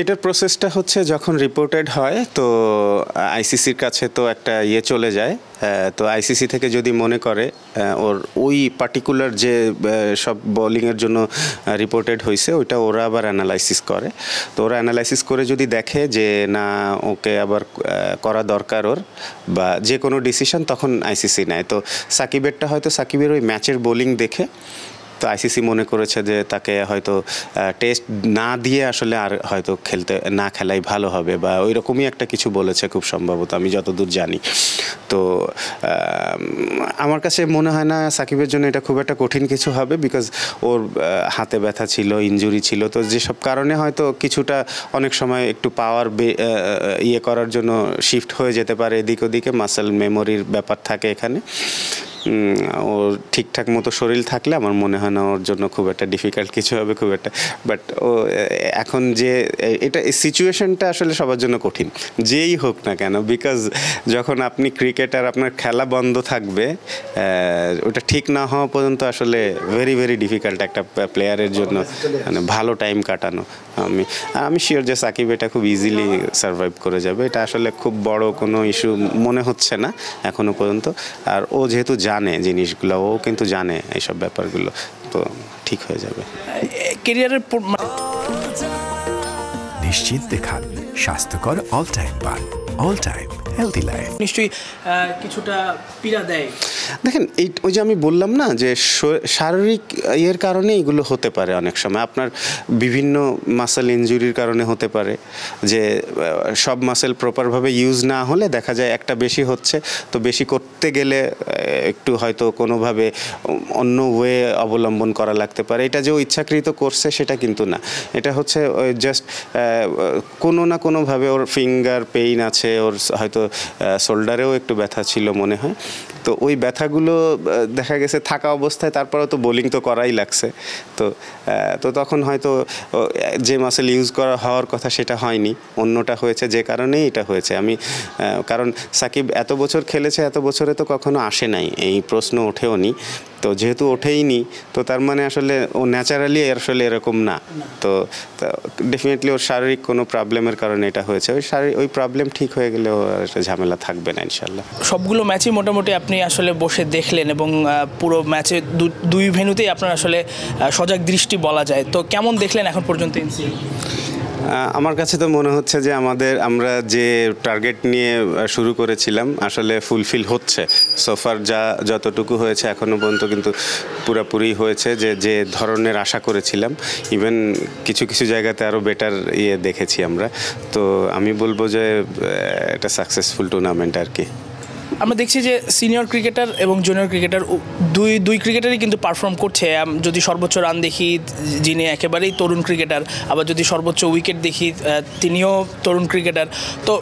এটার প্রসেসটা হচ্ছে যখন রিপোর্টেড হয় তো আইসিসির কাছে তো একটা চলে যায়। তো আইসিসি থেকে যদি মনে করে ওর ওই পার্টিকুলার যে সব বোলিংয়ের জন্য রিপোর্টেড হয়েছে ওইটা ওরা আবার অ্যানালাইসিস করে। তো ওরা অ্যানালাইসিস করে যদি দেখে যে না ওকে আবার করা দরকার ওর বা যে কোনো ডিসিশন, তখন আইসিসি নেয়। তো সাকিবেরটা হয়তো সাকিবের ওই ম্যাচের বোলিং দেখে তো আইসিসি মনে করেছে যে তাকে হয়তো টেস্ট না দিয়ে আসলে আর হয়তো না খেলাই ভালো হবে বা ওই রকমই একটা কিছু বলেছে খুব সম্ভবত, আমি যতদূর জানি। তো আমার কাছে মনে হয় না সাকিবের জন্য এটা খুব একটা কঠিন কিছু হবে, বিকজ ওর হাতে ব্যথা ছিল, ইনজুরি ছিল। তো যেসব কারণে হয়তো কিছুটা অনেক সময় একটু পাওয়ার করার জন্য শিফট হয়ে যেতে পারে এদিক ওদিকে, মাসেল মেমোরির ব্যাপার থাকে এখানে। ওর ঠিকঠাক মতো শরীর থাকলে আমার মনে হয় না ওর জন্য খুব একটা ডিফিকাল্ট কিছু হবে খুব একটা। বাট ও এখন যে এটা সিচুয়েশনটা আসলে সবার জন্য কঠিন, যেই হোক না কেন, বিকজ যখন আপনি ক্রিকেটার আপনার খেলা বন্ধ থাকবে, ওটা ঠিক না হওয়া পর্যন্ত আসলে ভেরি ভেরি ডিফিকাল্ট একটা প্লেয়ারের জন্য মানে ভালো টাইম কাটানো। আমি শিওর যে সাকিব এটা খুব ইজিলি সার্ভাইভ করে যাবে। এটা আসলে খুব বড় কোনো ইস্যু মনে হচ্ছে না এখনো পর্যন্ত। আর ও যেহেতু জানে জিনিসগুলো, ও কিন্তু জানে এইসব ব্যাপারগুলো, তো ঠিক হয়ে যাবে। ক্যারিয়ারের নিশ্চিন্তে খান স্বাস্থ্যকর অল টাইম পান, অল টাইম হেলদি লাইফ। নিশ্চয়ই কিছুটা পীড়া দেয়। দেখেন ওই যে আমি বললাম না যে শারীরিক কারণে এগুলো হতে পারে। অনেক সময় আপনার বিভিন্ন মাসেল ইনজুরির কারণে হতে পারে যে সব মাসেল প্রপারভাবে ইউজ না হলে দেখা যায় একটা বেশি হচ্ছে, তো বেশি করতে গেলে একটু হয়তো কোনোভাবে অন্য ওয়ে অবলম্বন করা লাগতে পারে। এটা যে ও ইচ্ছাকৃত করছে সেটা কিন্তু না, এটা হচ্ছে জাস্ট কোনো না কোনোভাবে ওর ফিঙ্গার পেইন আছে, ওর হয়তো শোল্ডারেও একটু ব্যথা ছিল মনে হয়। তো ওই ব্যথাগুলো দেখা গেছে থাকা অবস্থায়, তারপরেও তো বোলিং তো করাই লাগছে। তো তখন হয়তো যে মাসেল ইউজ করা হওয়ার কথা সেটা হয়নি, অন্যটা হয়েছে, যে কারণেই এটা হয়েছে। কারণ সাকিব এত বছর খেলেছে, এত বছরে তো কখনো আসে নাই, এই প্রশ্ন ওঠেও নি। তো যেহেতু ওঠেইনি, তো তার মানে আসলে ও ন্যাচারালি আসলে এরকম না। তো ডেফিনেটলি ওর শারীরিক কোনো প্রবলেমের কারণে এটা হয়েছে। ওই প্রবলেম ঠিক হয়ে গেলে ওর একটা ঝামেলা থাকবে না ইনশাল্লাহ। সবগুলো ম্যাচই মোটামুটি আপনি আসলে বসে দেখলেন এবং পুরো ম্যাচে দুই ভেন্যুতেই আপনার আসলে সজাগ দৃষ্টি বলা যায়। তো কেমন দেখলেন এখন পর্যন্ত এনসিএল? আমার কাছে তো মনে হচ্ছে যে আমরা যে টার্গেট নিয়ে শুরু করেছিলাম আসলে ফুলফিল হচ্ছে। সোফার যতটুকু হয়েছে এখনও পর্যন্ত কিন্তু পুরোপুরি হয়েছে যে ধরনের আশা করেছিলাম। ইভেন কিছু কিছু জায়গাতে আরও বেটার দেখেছি আমরা। তো আমি বলবো যে এটা সাকসেসফুল টুর্নামেন্ট আর কি। আমরা দেখছি যে সিনিয়র ক্রিকেটার এবং জুনিয়র ক্রিকেটার দুই ক্রিকেটারই কিন্তু পারফর্ম করছে। যদি সর্বোচ্চ রান দেখি যিনি একেবারেই তরুণ ক্রিকেটার, আবার যদি সর্বোচ্চ উইকেট দেখি তিনিও তরুণ ক্রিকেটার। তো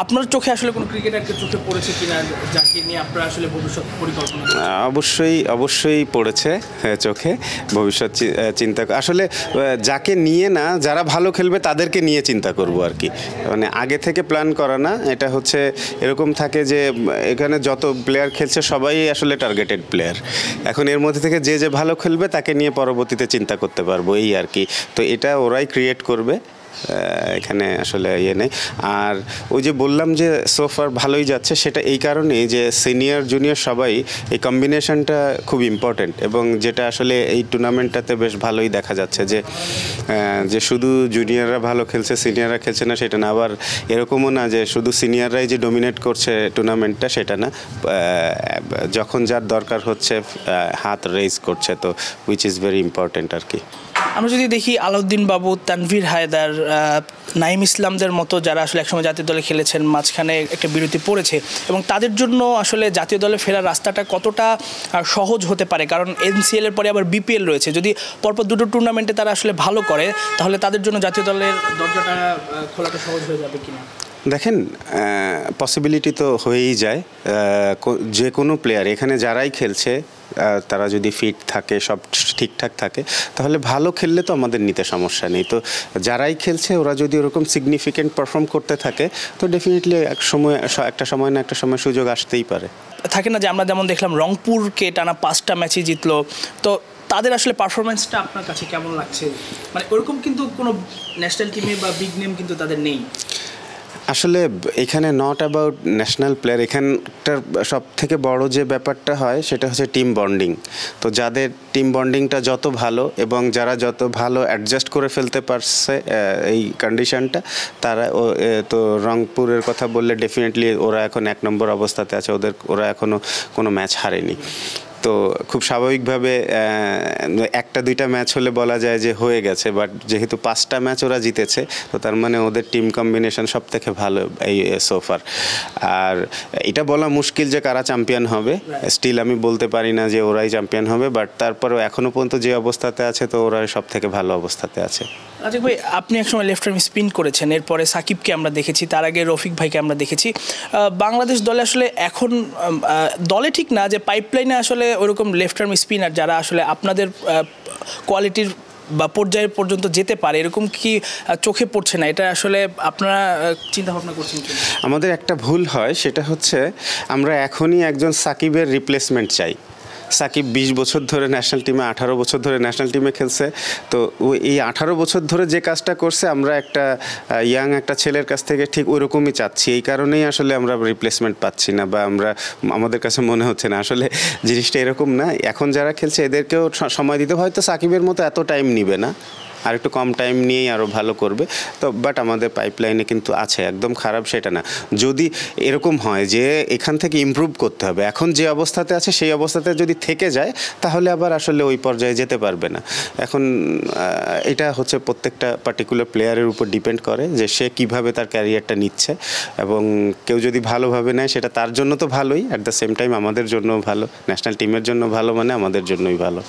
আপনার চোখে আসলে কোনো ক্রিকেটারকে চোখে পড়েছে কিনা যাকে নিয়ে আপনার আসলে ভবিষ্যৎ পরিকল্পনা? অবশ্যই পড়েছে চোখে ভবিষ্যৎ চিন্তা। আসলে যাকে নিয়ে না, যারা ভালো খেলবে তাদেরকে নিয়ে চিন্তা করব আর কি। মানে আগে থেকে প্ল্যান করা না, এটা হচ্ছে এরকম থাকে যে এখানে যত প্লেয়ার খেলছে সবাই আসলে টার্গেটেড প্লেয়ার। এখন এর মধ্যে থেকে যে ভালো খেলবে তাকে নিয়ে পরবর্তীতে চিন্তা করতে পারবো এই আর কি। তো এটা ওরাই ক্রিয়েট করবে, এখানে আসলে নেই। আর ওই যে বললাম যে সোফার ভালোই যাচ্ছে, সেটা এই কারণেই যে সিনিয়র জুনিয়র সবাই এই কম্বিনেশনটা খুব ইম্পর্টেন্ট। এবং যেটা আসলে এই টুর্নামেন্টটাতে বেশ ভালোই দেখা যাচ্ছে যে শুধু জুনিয়ররা ভালো খেলছে, সিনিয়ররা খেলছে না সেটা না, আবার এরকমও না যে শুধু সিনিয়ররাই যে ডোমিনেট করছে টুর্নামেন্টটা সেটা না। যখন যার দরকার হচ্ছে হাত রেইজ করছে, তো উইচ ইজ ভেরি ইম্পর্টেন্ট আর কি। আমরা যদি দেখি আলাউদ্দিন বাবু, তানভীর হায়দার, নাইম ইসলামদের মতো যারা আসলে একসময় জাতীয় দলে খেলেছেন, মাঝখানে একটা বিরতি পড়েছে, এবং তাদের জন্য আসলে জাতীয় দলে ফেরার রাস্তাটা কতটা সহজ হতে পারে? কারণ এনসিএলের পরে আবার বিপিএল রয়েছে। যদি পরপর দুটো টুর্নামেন্টে তারা আসলে ভালো করে, তাহলে তাদের জন্য জাতীয় দলের দরজাটা খোলাটা সহজ হয়ে যাবে কিনা? দেখেন, পসিবিলিটি তো হয়েই যায়। যে কোনো প্লেয়ার এখানে যারাই খেলছে তারা যদি ফিট থাকে, সব ঠিকঠাক থাকে, তাহলে ভালো খেললে তো আমাদের নিতে সমস্যা নেই। তো যারাই খেলছে ওরা যদি ওরকম সিগনিফিকেন্ট পারফর্ম করতে থাকে, তো ডেফিনেটলি একটা সময় না একটা সময় সুযোগ আসতেই পারে। থাকে না যে আমরা যেমন দেখলাম রংপুরকে টানা 5টা ম্যাচই জিতলো। তো তাদের আসলে পারফরমেন্সটা আপনার কাছে কেমন লাগছে? মানে ওরকম কিন্তু কোনো ন্যাশনাল টিমে বা বিগ নেম কিন্তু তাদের নেই। আসলে এখানে নট অ্যাবাউট ন্যাশনাল প্লেয়ার, এখানটার সব থেকে বড় যে ব্যাপারটা হয় সেটা হচ্ছে টিম বন্ডিং। তো যাদের টিম বন্ডিংটা যত ভালো এবং যারা যত ভালো অ্যাডজাস্ট করে ফেলতে পারছে এই কন্ডিশনটা, তারা তো রংপুরের কথা বললে ডেফিনেটলি ওরা এখন 1 নম্বর অবস্থাতে আছে, ওরা এখনও কোনো ম্যাচ হারেনি। তো খুব স্বাভাবিকভাবে 1-2টা ম্যাচ হলে বলা যায় যে হয়ে গেছে, বাট যেহেতু 5টা ম্যাচ ওরা জিতেছে, তো তার মানে ওদের টিম কম্বিনেশন সব থেকে ভালো এই সোফার। আর এটা বলা মুশকিল যে কারা চ্যাম্পিয়ন হবে, স্টিল আমি বলতে পারি না যে ওরাই চ্যাম্পিয়ন হবে, বাট তারপরেও এখনও পর্যন্ত যে অবস্থাতে আছে তো ওরাই সব থেকে ভালো অবস্থাতে আছে। রাজীব ভাই, আপনি একসময় লেফট আর্ম স্পিন করেছেন, এরপরে সাকিবকে আমরা দেখেছি, তার আগে রফিক ভাইকে আমরা দেখেছি। বাংলাদেশ দলে আসলে এখন দলে ঠিক না, যে পাইপলাইনে আসলে ওরকম লেফট আর্ম স্পিনার যারা আসলে আপনাদের কোয়ালিটির বা পর্যায়ের পর্যন্ত যেতে পারে, এরকম কি চোখে পড়ছে না? এটা আসলে আপনারা চিন্তা ভাবনা করছেন কি? আমাদের একটা ভুল হয়, সেটা হচ্ছে আমরা এখনই একজন সাকিবের রিপ্লেসমেন্ট চাই। সাকিব 20 বছর ধরে ন্যাশনাল টিমে, 18 বছর ধরে ন্যাশনাল টিমে খেলছে। তো এই 18 বছর ধরে যে কাজটা করছে আমরা একটা ইয়াং একটা ছেলের কাছ থেকে ঠিক ওইরকমই চাচ্ছি। এই কারণেই আসলে আমরা রিপ্লেসমেন্ট পাচ্ছি না, বা আমাদের কাছে মনে হচ্ছে না। আসলে জিনিসটা এরকম না, এখন যারা খেলছে এদেরকেও সময় দিতে, হয়তো সাকিবের মতো এত টাইম নিবে না, আর একটু কম টাইম নিয়েই আরও ভালো করবে। তো বাট আমাদের পাইপলাইনে কিন্তু আছে, একদম খারাপ সেটা না। যদি এরকম হয় যে এখান থেকে ইমপ্রুভ করতে হবে, এখন যে অবস্থাতে আছে সেই অবস্থাতে যদি থেকে যায় তাহলে আবার আসলে ওই পর্যায়ে যেতে পারবে না। এখন এটা হচ্ছে প্রত্যেকটা পার্টিকুলার প্লেয়ারের উপর ডিপেন্ড করে যে সে কিভাবে তার ক্যারিয়ারটা নিচ্ছে, এবং কেউ যদি ভালোভাবে নেয় সেটা তার জন্য তো ভালোই, অ্যাট দ্য সেম টাইম আমাদের জন্য ভালো, ন্যাশনাল টিমের জন্য ভালো, মানে আমাদের জন্যই ভালো।